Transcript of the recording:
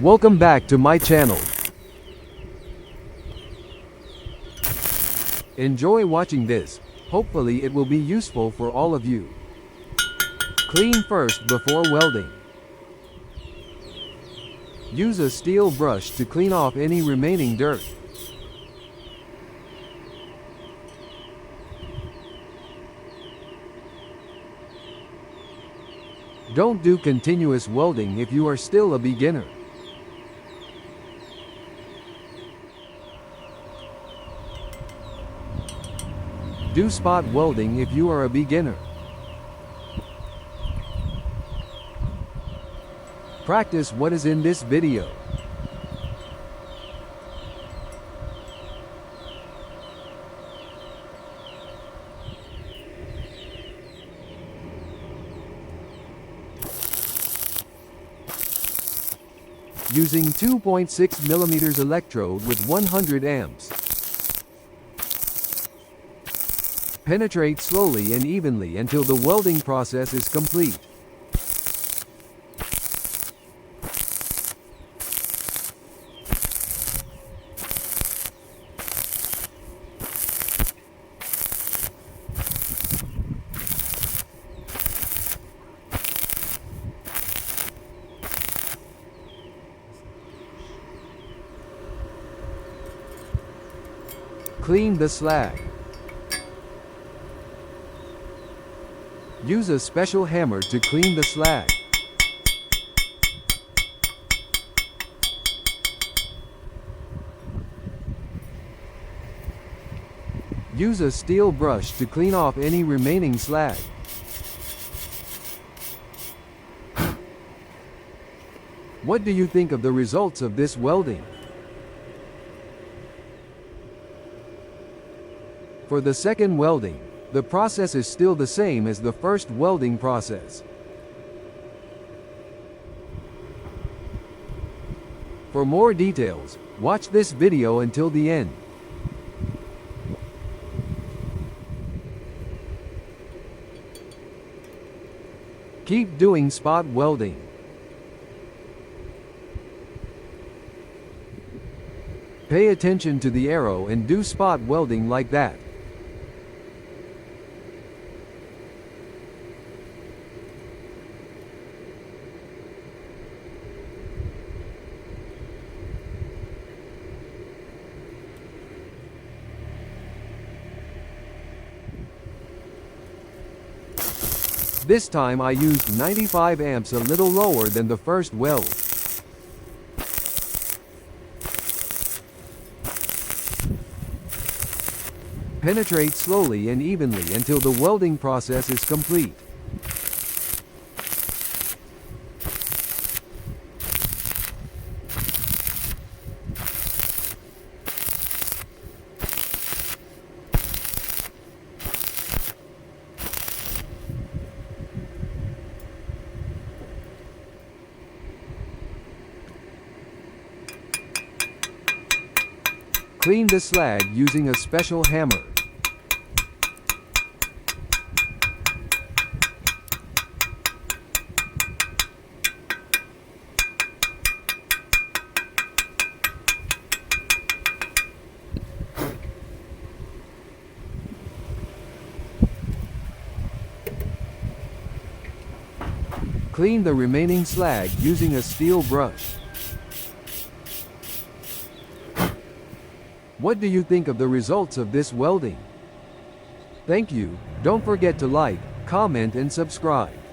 Welcome back to my channel. Enjoy watching this. Hopefully it will be useful for all of you. Clean first before welding. Use a steel brush to clean off any remaining dirt. Don't do continuous welding if you are still a beginner. Do spot welding if you are a beginner. Practice what is in this video. Using 2.6 mm electrode with 100 amps. Penetrate slowly and evenly until the welding process is complete. Clean the slag. Use a special hammer to clean the slag. Use a steel brush to clean off any remaining slag. What do you think of the results of this welding? For the second welding, the process is still the same as the first welding process. For more details, watch this video until the end. Keep doing spot welding. Pay attention to the arrow and do spot welding like that. This time I used 95 amps, a little lower than the first weld. Penetrate slowly and evenly until the welding process is complete. Clean the slag using a special hammer. Clean the remaining slag using a steel brush. What do you think of the results of this welding? Thank you. Don't forget to like, comment and subscribe.